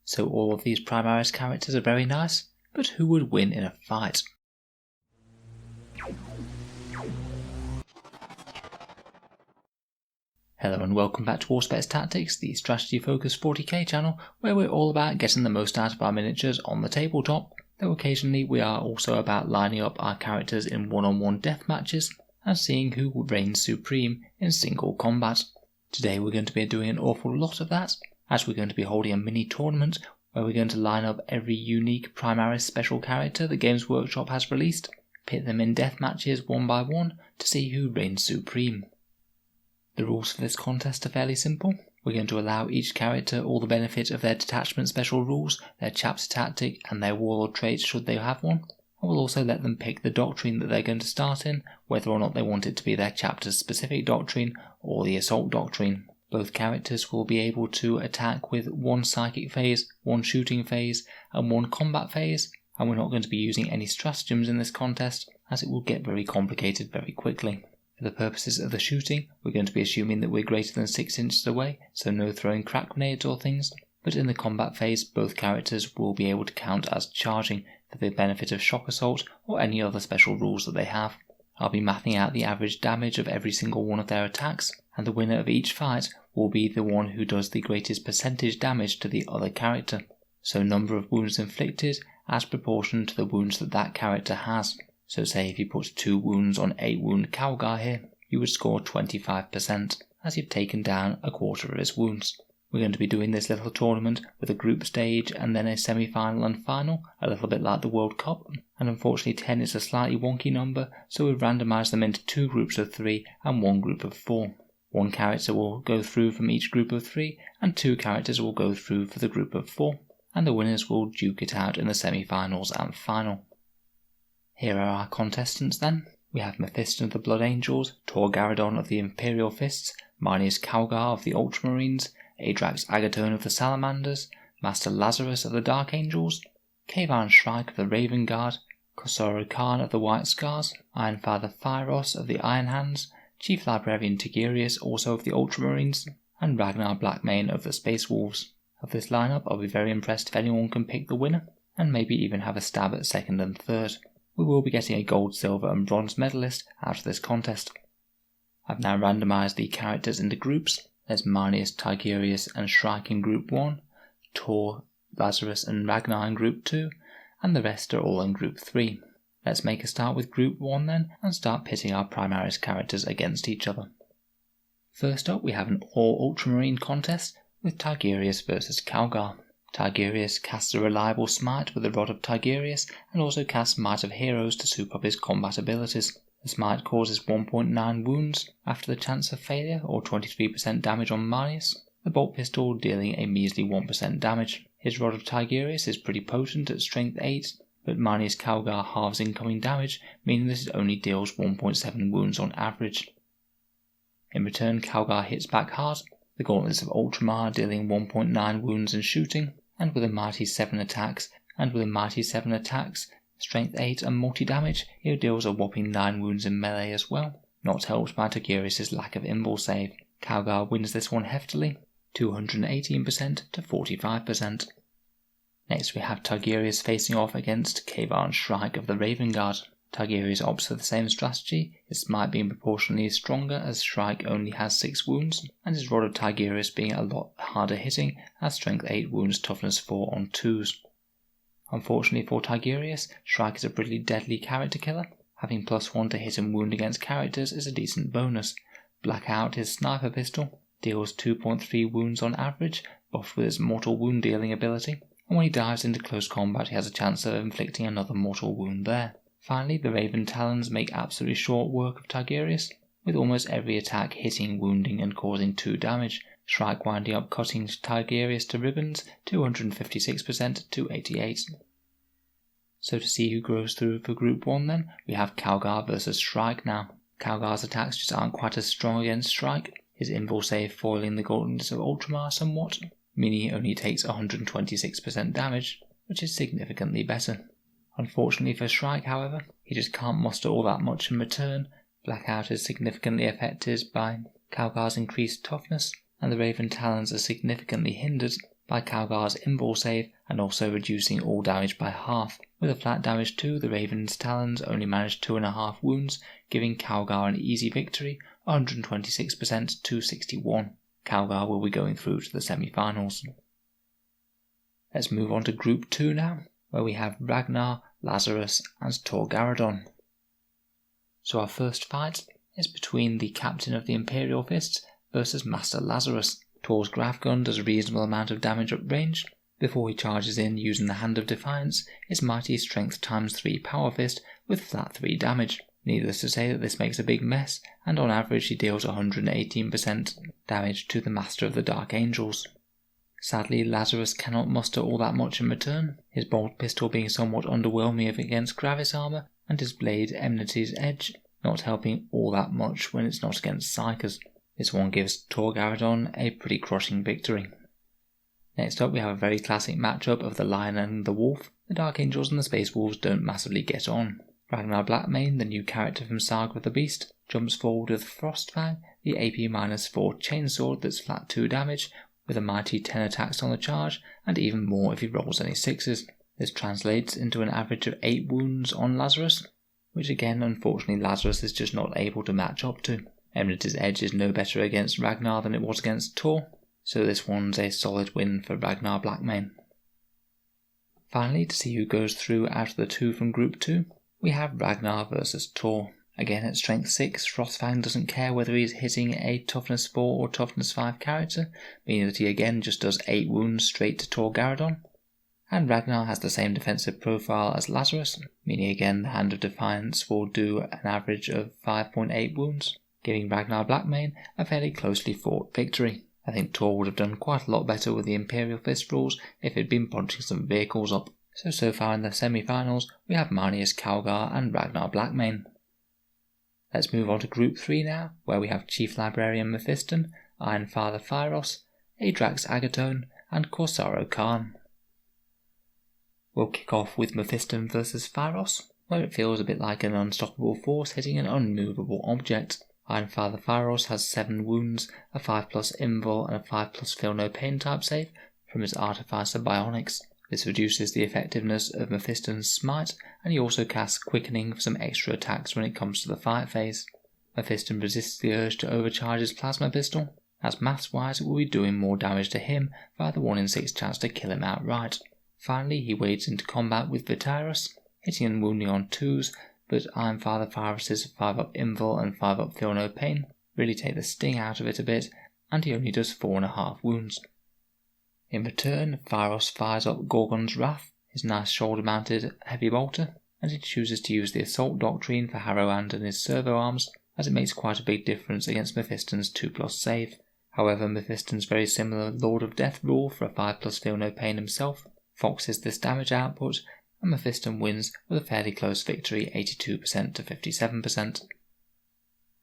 So all of these Primaris characters are very nice, but who would win in a fight? Hello and welcome back to Auspex Tactics, the strategy focused 40k channel, where we're all about getting the most out of our miniatures on the tabletop, though occasionally we are also about lining up our characters in one-on-one death matches and seeing who reigns supreme in single combat. Today we're going to be doing an awful lot of that, as we're going to be holding a mini tournament where we're going to line up every unique Primaris special character that Games Workshop has released, pit them in death matches one by one to see who reigns supreme. The rules for this contest are fairly simple. We're going to allow each character all the benefit of their detachment special rules, their chapter tactic and their warlord traits should they have one, and we'll also let them pick the doctrine that they're going to start in, whether or not they want it to be their chapter's specific doctrine or the assault doctrine. Both characters will be able to attack with one psychic phase, one shooting phase and one combat phase, and we're not going to be using any stratagems in this contest as it will get very complicated very quickly. For the purposes of the shooting, we're going to be assuming that we're greater than 6 inches away, so no throwing crack grenades or things, but in the combat phase both characters will be able to count as charging for the benefit of shock assault or any other special rules that they have. I'll be mapping out the average damage of every single one of their attacks, and the winner of each fight will be the one who does the greatest percentage damage to the other character, so number of wounds inflicted as proportion to the wounds that that character has. So say if you put 2 wounds on 8 wound Calgar here, you would score 25%, as you've taken down a quarter of his wounds. We're going to be doing this little tournament with a group stage and then a semi-final and final, a little bit like the World Cup, and unfortunately 10 is a slightly wonky number, so we've randomised them into 2 groups of 3 and 1 group of 4. One character will go through from each group of 3, and 2 characters will go through for the group of 4, and the winners will duke it out in the semi-finals and final. Here are our contestants then. We have Mephiston of the Blood Angels, Torgaradon of the Imperial Fists, Marnius Calgar of the Ultramarines, Adrax Agatone of the Salamanders, Master Lazarus of the Dark Angels, Kavan Shrike of the Raven Guard, Kosoro Khan of the White Scars, Ironfather Phyros of the Iron Hands, Chief Librarian Tigurius also of the Ultramarines, and Ragnar Blackmane of the Space Wolves. Of this lineup I'll be very impressed if anyone can pick the winner, and maybe even have a stab at second and third. We will be getting a gold, silver and bronze medalist out of this contest. I've now randomised the characters into groups. There's Marnius, Tigurius and Shrike in group 1, Tor, Lazarus and Ragnar in group 2, and the rest are all in group 3. Let's make a start with group 1 then, and start pitting our Primaris characters against each other. First up we have an all-ultramarine contest with Tigurius versus Calgar. Tigurius casts a reliable smite with the Rod of Tigurius and also casts Might of Heroes to soup up his combat abilities. The smite causes 1.9 wounds after the chance of failure or 23% damage on Marnius, the bolt pistol dealing a measly 1% damage. His Rod of Tigurius is pretty potent at strength 8, but Marnius Calgar halves incoming damage, meaning that it only deals 1.7 wounds on average. In return, Calgar hits back hard, the Gauntlets of Ultramar dealing 1.9 wounds and shooting, and with a mighty 7 attacks, strength 8 and multi-damage, he deals a whopping 9 wounds in melee as well, not helped by Tigurius' lack of invul save. Calgar wins this one heftily, 218% to 45%. Next we have Tigurius facing off against Kavan Shrike of the Raven Guard. Tigurius opts for the same strategy, his smite being proportionally stronger as Shrike only has 6 wounds, and his Rod of Tigurius being a lot harder hitting as strength 8 wounds toughness 4 on 2s. Unfortunately for Tigurius, Shrike is a pretty deadly character killer. Having +1 to hit and wound against characters is a decent bonus. Blackout, his sniper pistol, deals 2.3 wounds on average, buffed with its mortal wound dealing ability, and when he dives into close combat he has a chance of inflicting another mortal wound there. Finally, the Raven Talons make absolutely short work of Tigurius, with almost every attack hitting, wounding and causing 2 damage, Shrike winding up cutting Tigurius to ribbons, 256% to 88%. So to see who goes through for Group 1 then, we have Calgar versus Shrike now. Calgar's attacks just aren't quite as strong against Shrike, his invul save foiling the Gauntlets of Ultramar somewhat, meaning he only takes 126% damage, which is significantly better. Unfortunately for Shrike, however, he just can't muster all that much in return. Blackout is significantly affected by Calgar's increased toughness, and the Raven Talons are significantly hindered by Calgar's invul save and also reducing all damage by half. With a flat damage 2, the Raven's Talons only managed 2.5 wounds, giving Calgar an easy victory, 126% to 61. Calgar will be going through to the semi-finals. Let's move on to Group 2 now, where we have Ragnar, Lazarus and Torgaradon. So our first fight is between the Captain of the Imperial Fists versus Master Lazarus. Tor's Graf gun does a reasonable amount of damage at range. Before he charges in using the Hand of Defiance, his mighty strength times 3 power fist with flat 3 damage. Needless to say that this makes a big mess, and on average he deals 118% damage to the Master of the Dark Angels. Sadly, Lazarus cannot muster all that much in return, his bolt pistol being somewhat underwhelming against Gravis armor, and his blade Enmity's Edge not helping all that much when it's not against Psykers. This one gives Torgaradon a pretty crushing victory. Next up we have a very classic matchup of the Lion and the Wolf. The Dark Angels and the Space Wolves don't massively get on. Ragnar Blackmane, the new character from Saga of the Beast, jumps forward with Frostfang, the AP-4 chainsword that's flat 2 damage, with a mighty 10 attacks on the charge, and even more if he rolls any 6s. This translates into an average of 8 wounds on Lazarus, which again unfortunately Lazarus is just not able to match up to. Enmity's Edge is no better against Ragnar than it was against Tor, so this one's a solid win for Ragnar Blackmane. Finally, to see who goes through out of the two from Group 2, we have Ragnar versus Tor. Again at Strength 6, Frostfang doesn't care whether he's hitting a Toughness 4 or Toughness 5 character, meaning that he again just does 8 wounds straight to Torgaradon. And Ragnar has the same defensive profile as Lazarus, meaning again the Hand of Defiance will do an average of 5.8 wounds, giving Ragnar Blackmane a fairly closely fought victory. I think Tor would have done quite a lot better with the Imperial Fist rules if he'd been punching some vehicles up. So far in the semi-finals, we have Marneus Calgar and Ragnar Blackmane. Let's move on to Group 3 now, where we have Chief Librarian Mephiston, Ironfather Phyros, Adrax Agatone, and Corsaro Khan. We'll kick off with Mephiston versus Phyros, where it feels a bit like an unstoppable force hitting an unmovable object. Ironfather Phyros has 7 wounds, a 5+ invul and a 5+ feel no pain type save from his Artificer Bionics. This reduces the effectiveness of Mephiston's smite, and he also casts Quickening for some extra attacks when it comes to the fight phase. Mephiston resists the urge to overcharge his plasma pistol, as maths wise it will be doing more damage to him via the 1 in 6 chance to kill him outright. Finally he wades into combat with Vityrus, hitting and wounding on 2s, but Ironfather Phyros' 5-up invul and 5-up feel no pain really take the sting out of it a bit, and he only does 4.5 wounds. In return, Phyros fires up Gorgon's Wrath, his nice shoulder-mounted heavy bolter, and he chooses to use the Assault Doctrine for Harrowhand and his servo arms, as it makes quite a big difference against Mephiston's 2+ save. However, Mephiston's very similar Lord of Death rule for a 5+ feel no pain himself foxes this damage output, and Mephiston wins with a fairly close victory, 82% to 57%.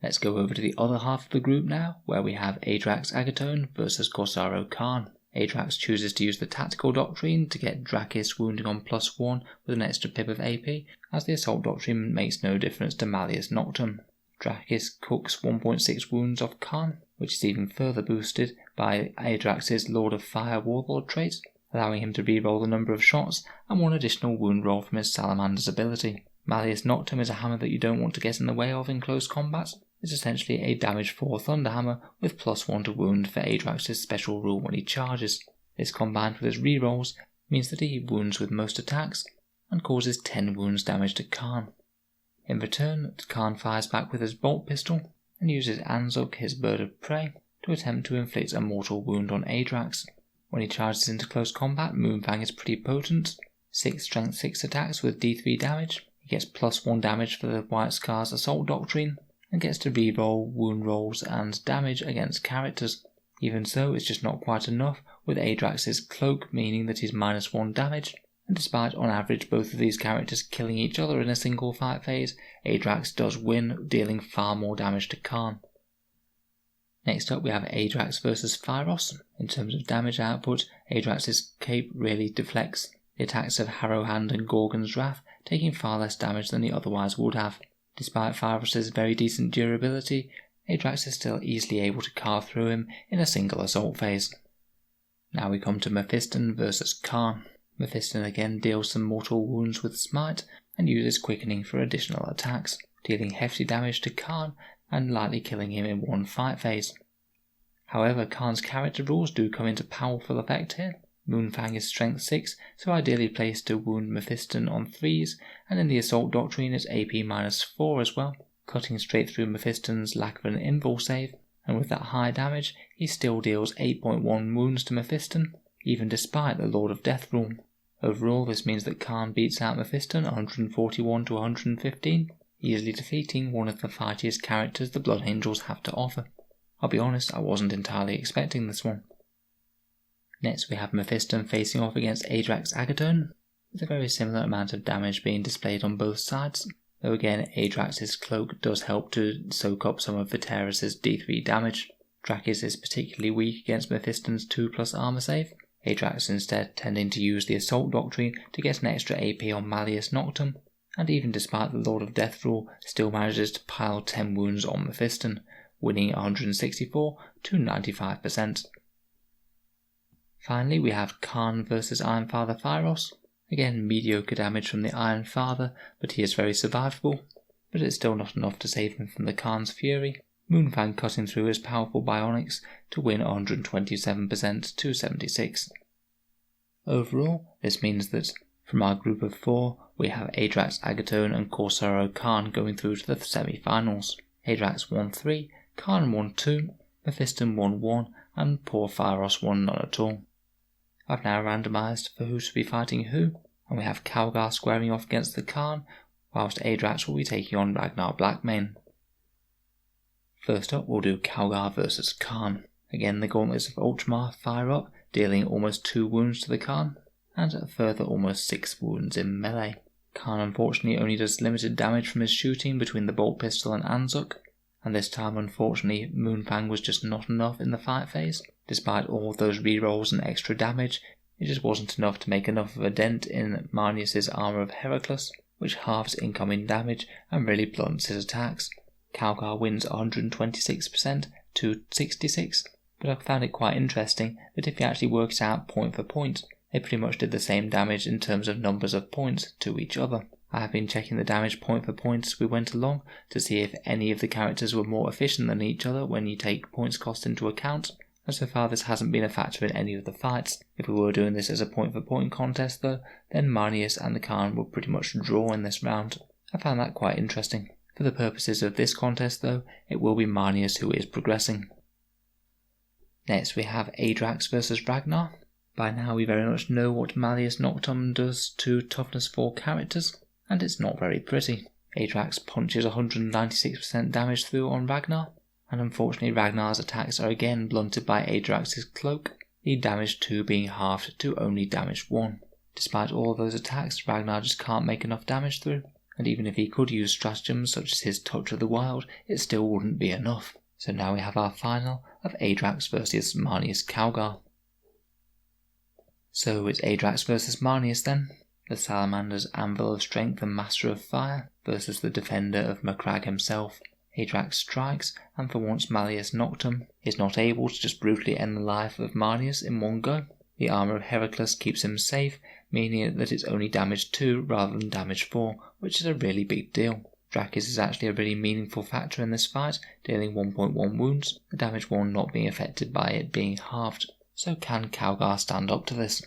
Let's go over to the other half of the group now, where we have Adrax Agatone versus Corsaro Khan. Adrax chooses to use the Tactical Doctrine to get Drakis wounding on +1 with an extra pip of AP, as the Assault Doctrine makes no difference to Malleus Noctum. Drakis cooks 1.6 wounds off Khan, which is even further boosted by Adrax's Lord of Fire Warlord trait, allowing him to reroll the number of shots and 1 additional wound roll from his Salamander's ability. Malleus Noctum is a hammer that you don't want to get in the way of in close combat. It's essentially a damage 4 Thunderhammer with +1 to wound for Adrax's special rule when he charges. This combined with his rerolls means that he wounds with most attacks and causes 10 wounds damage to Khan. In return, Khan fires back with his bolt pistol and uses Anzuk, his bird of prey, to attempt to inflict a mortal wound on Adrax. When he charges into close combat, Moonfang is pretty potent, 6 strength 6 attacks with D3 damage. He gets +1 damage for the White Scar's Assault Doctrine, and gets to reroll wound rolls and damage against characters. Even so, it's just not quite enough, with Adrax's Cloak meaning that he's -1 damage, and despite on average both of these characters killing each other in a single fight phase, Adrax does win, dealing far more damage to Khan. Next up we have Adrax versus Phyros. In terms of damage output, Adrax's cape really deflects the attacks of Harrowhand and Gorgon's Wrath, taking far less damage than he otherwise would have. Despite Phyros' very decent durability, Adrax is still easily able to carve through him in a single assault phase. Now we come to Mephiston versus Khan. Mephiston again deals some mortal wounds with Smite and uses Quickening for additional attacks, dealing hefty damage to Khan and lightly killing him in one fight phase. However, Khan's character rules do come into powerful effect here. Moonfang is strength 6, so ideally placed to wound Mephiston on 3s, and in the Assault Doctrine it's AP -4 as well, cutting straight through Mephiston's lack of an invul save, and with that high damage he still deals 8.1 wounds to Mephiston, even despite the Lord of Death rule. Overall, this means that Khan beats out Mephiston 141 to 115, easily defeating one of the fightiest characters the Blood Angels have to offer. I'll be honest, I wasn't entirely expecting this one. Next we have Mephiston facing off against Adrax Agaton, with a very similar amount of damage being displayed on both sides, though again Adrax's cloak does help to soak up some of Viteris' D3 damage. Drakis is particularly weak against Mephiston's 2+ armor save, Adrax instead tending to use the Assault Doctrine to get an extra AP on Malleus Noctum, and even despite the Lord of Death rule, still manages to pile 10 wounds on Mephiston, winning 164 to 95%. Finally, we have Khan versus Ironfather Phyros. Again, mediocre damage from the Iron Father, but he is very survivable, but it's still not enough to save him from the Khan's fury. Moonfang cutting through his powerful bionics to win 127% to 76. Overall, this means that from our group of 4, we have Adrax Agaton and Corsaro Khan going through to the semi-finals. Adrax won 3, Khan won 2, Mephiston won 1, and poor Phyros won none at all. I've now randomised for who should be fighting who, and we have Calgar squaring off against the Khan, whilst Adrax will be taking on Ragnar Blackmane. First up, we'll do Calgar versus Khan. Again, the gauntlets of Ultramar fire up, dealing almost 2 wounds to the Khan, and a further almost 6 wounds in melee. Khan unfortunately only does limited damage from his shooting between the bolt pistol and Anzuk, and this time unfortunately Moonfang was just not enough in the fight phase. Despite all of those rerolls and extra damage, it just wasn't enough to make enough of a dent in Marnius' Armour of Heracles, which halves incoming damage and really blunts his attacks. Calgar wins 126% to 66, but I found it quite interesting that if you actually work it out point for point, they pretty much did the same damage in terms of numbers of points to each other. I have been checking the damage point for point as we went along to see if any of the characters were more efficient than each other when you take points cost into account, and so far this hasn't been a factor in any of the fights. If we were doing this as a point for point contest though, then Marnius and the Khan would pretty much draw in this round. I found that quite interesting. For the purposes of this contest though, it will be Marnius who is progressing. Next we have Adrax versus Ragnar. By now we very much know what Malleus Noctum does to toughness 4 characters, and it's not very pretty. Adrax punches 196% damage through on Ragnar, and unfortunately Ragnar's attacks are again blunted by Adrax's cloak, the damage 2 being halved to only damage 1. Despite all of those attacks, Ragnar just can't make enough damage through, and even if he could use stratagems such as his Touch of the Wild, it still wouldn't be enough. So now we have our final of Adrax versus Marnius Calgar. So it's Adrax versus Marnius then. The Salamander's Anvil of Strength and Master of Fire versus the Defender of Macragge himself. Adrax strikes, and for once Malleus Noctum is not able to just brutally end the life of Marnius in one go. The Armour of Heracles keeps him safe, meaning that it's only damage 2 rather than damage 4, which is a really big deal. Drakis is actually a really meaningful factor in this fight, dealing 1.1 wounds, the damage 1 not being affected by it being halved. So can Calgar stand up to this?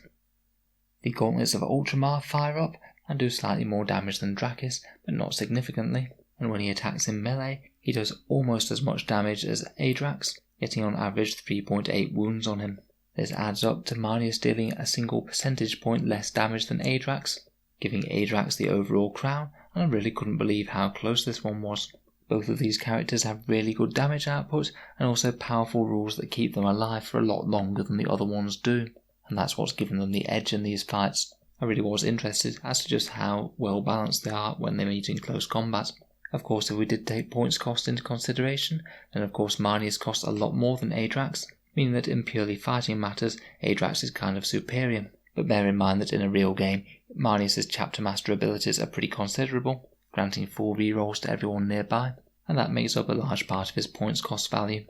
The gauntlets of Ultramar fire up and do slightly more damage than Drakis, but not significantly, and when he attacks in melee, he does almost as much damage as Adrax, getting on average 3.8 wounds on him. This adds up to Marnius dealing a single percentage point less damage than Adrax, giving Adrax the overall crown, and I really couldn't believe how close this one was. Both of these characters have really good damage output, and also powerful rules that keep them alive for a lot longer than the other ones do, and that's what's given them the edge in these fights. I really was interested as to just how well balanced they are when they meet in close combat. Of course, if we did take points cost into consideration, then of course Marnius costs a lot more than Adrax, meaning that in purely fighting matters, Adrax is kind of superior. But bear in mind that in a real game, Marnius' Chapter Master abilities are pretty considerable, granting full rerolls to everyone nearby, and that makes up a large part of his points cost value.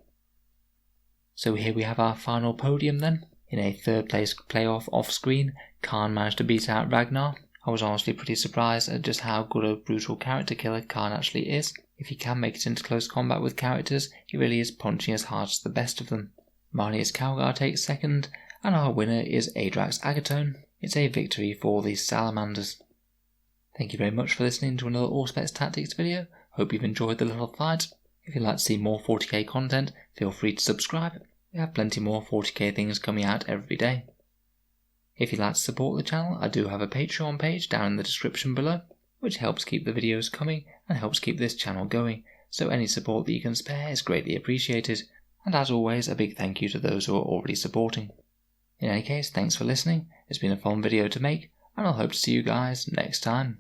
So here we have our final podium then. In a third place playoff off screen, Khan managed to beat out Ragnar. I was honestly pretty surprised at just how good a brutal character killer Khan actually is. If he can make it into close combat with characters, he really is punching as hard as the best of them. Marnius Calgar takes second, and our winner is Adrax Agatone. It's a victory for the Salamanders. Thank you very much for listening to another Auspex Tactics video. Hope you've enjoyed the little fight. If you'd like to see more 40k content, feel free to subscribe. We have plenty more 40k things coming out every day. If you'd like to support the channel, I do have a Patreon page down in the description below, which helps keep the videos coming and helps keep this channel going, so any support that you can spare is greatly appreciated, and as always a big thank you to those who are already supporting. In any case, thanks for listening, it's been a fun video to make, and I'll hope to see you guys next time.